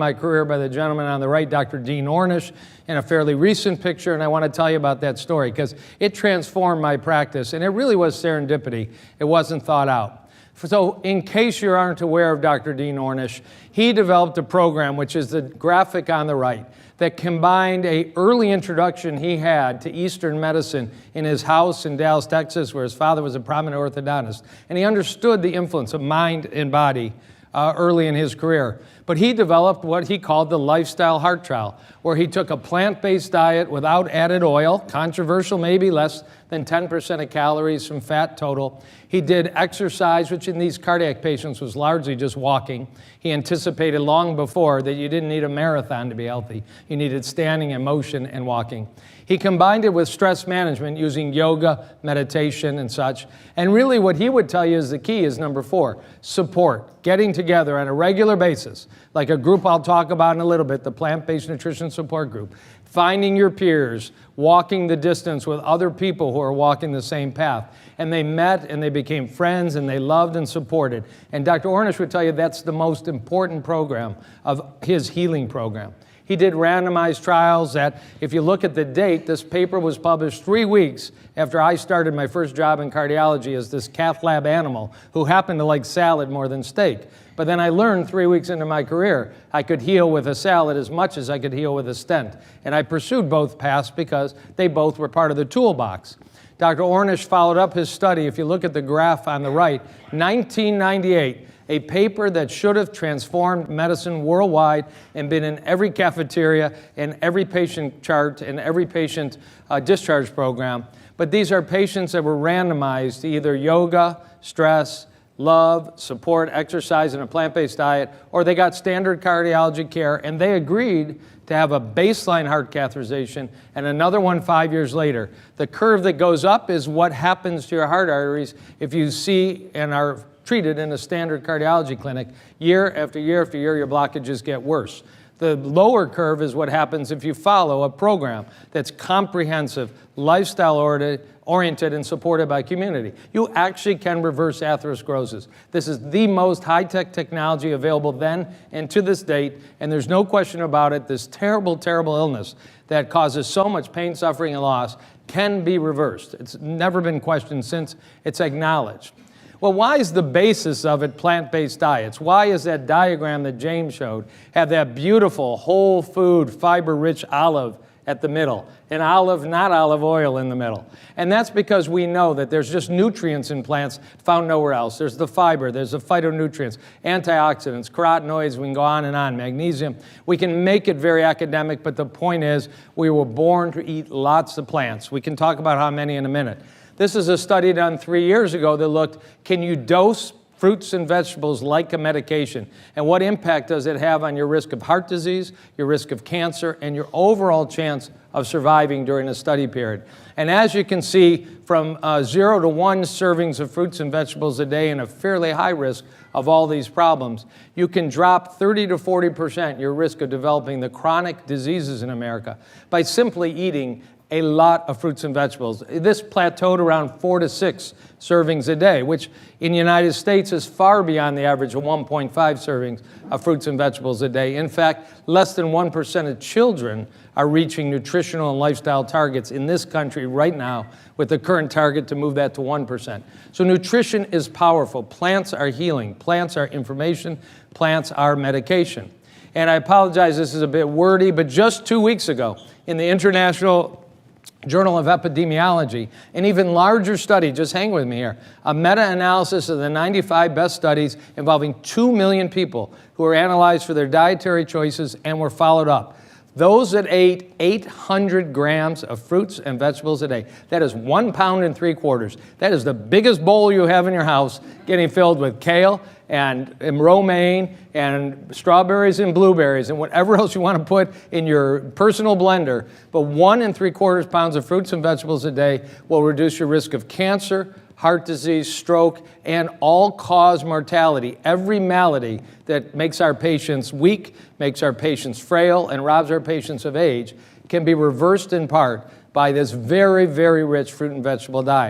my career by the gentleman on the right, Dr. Dean Ornish, in a fairly recent picture, and I want to tell you about that story because it transformed my practice, and it really was serendipity. It wasn't thought out. So in case you aren't aware of Dr. Dean Ornish, he developed a program, which is the graphic on the right, that combined an early introduction he had to Eastern medicine in his house in Dallas, Texas, where his father was a prominent orthodontist. And he understood the influence of mind and body early in his career. But he developed what he called the lifestyle heart trial, where he took a plant-based diet without added oil, controversial maybe, less than 10% of calories from fat total. He did exercise, which in these cardiac patients was largely just walking. He anticipated long before that you didn't need a marathon to be healthy. You needed standing and motion and walking. He combined it with stress management using yoga, meditation, and such. And really what he would tell you is the key is number 4, support, getting together on a regular basis, like a group I'll talk about in a little bit, the Plant-Based Nutrition Support Group, finding your peers, walking the distance with other people who are walking the same path. And they met and they became friends and they loved and supported. And Dr. Ornish would tell you that's the most important program of his healing program. He did randomized trials that, if you look at the date, this paper was published 3 weeks after I started my first job in cardiology as this cath lab animal who happened to like salad more than steak. But then I learned 3 weeks into my career I could heal with a salad as much as I could heal with a stent. And I pursued both paths because they both were part of the toolbox. Dr. Ornish followed up his study. If you look at the graph on the right, 1998, a paper that should have transformed medicine worldwide and been in every cafeteria and every patient chart and every patient discharge program. But these are patients that were randomized to either yoga, stress, love, support, exercise, and a plant-based diet, or they got standard cardiology care, and they agreed to have a baseline heart catheterization and another one 5 years later. The curve that goes up is what happens to your heart arteries if you see and are treated in a standard cardiology clinic. Year after year after year, your blockages get worse. The lower curve is what happens if you follow a program that's comprehensive, lifestyle-oriented, and supported by community. You actually can reverse atherosclerosis. This is the most high-tech technology available then and to this date, and there's no question about it. This terrible, terrible illness that causes so much pain, suffering, and loss can be reversed. It's never been questioned since it's acknowledged. Well, why is the basis of it plant-based diets? Why is that diagram that James showed have that beautiful whole food fiber-rich olive at the middle, and olive, not olive oil, in the middle? And that's because we know that there's just nutrients in plants found nowhere else. There's the fiber, there's the phytonutrients, antioxidants, carotenoids, we can go on and on, magnesium. We can make it very academic, but the point is we were born to eat lots of plants. We can talk about how many in a minute. This is a study done 3 years ago that looked, can you dose fruits and vegetables like a medication? And what impact does it have on your risk of heart disease, your risk of cancer, and your overall chance of surviving during a study period? And as you can see, from 0 to 1 servings of fruits and vegetables a day and a fairly high risk of all these problems, you can drop 30 to 40% your risk of developing the chronic diseases in America by simply eating a lot of fruits and vegetables. This plateaued around 4 to 6 servings a day, which in the United States is far beyond the average of 1.5 servings of fruits and vegetables a day. In fact, less than 1% of children are reaching nutritional and lifestyle targets in this country right now, with the current target to move that to 1%. So nutrition is powerful. Plants are healing. Plants are information. Plants are medication. And I apologize, this is a bit wordy, but just 2 weeks ago, in the International Journal of Epidemiology, an even larger study, just hang with me here, a meta-analysis of the 95 best studies involving 2 million people who were analyzed for their dietary choices and were followed up. Those that ate 800 grams of fruits and vegetables a day, that is 1 pound and 3/4. That is the biggest bowl you have in your house, getting filled with kale and romaine and strawberries and blueberries and whatever else you want to put in your personal blender. But 1 3/4 pounds of fruits and vegetables a day will reduce your risk of cancer, heart disease, stroke, and all-cause mortality. Every malady that makes our patients weak, makes our patients frail, and robs our patients of age can be reversed in part by this very, very rich fruit and vegetable diet.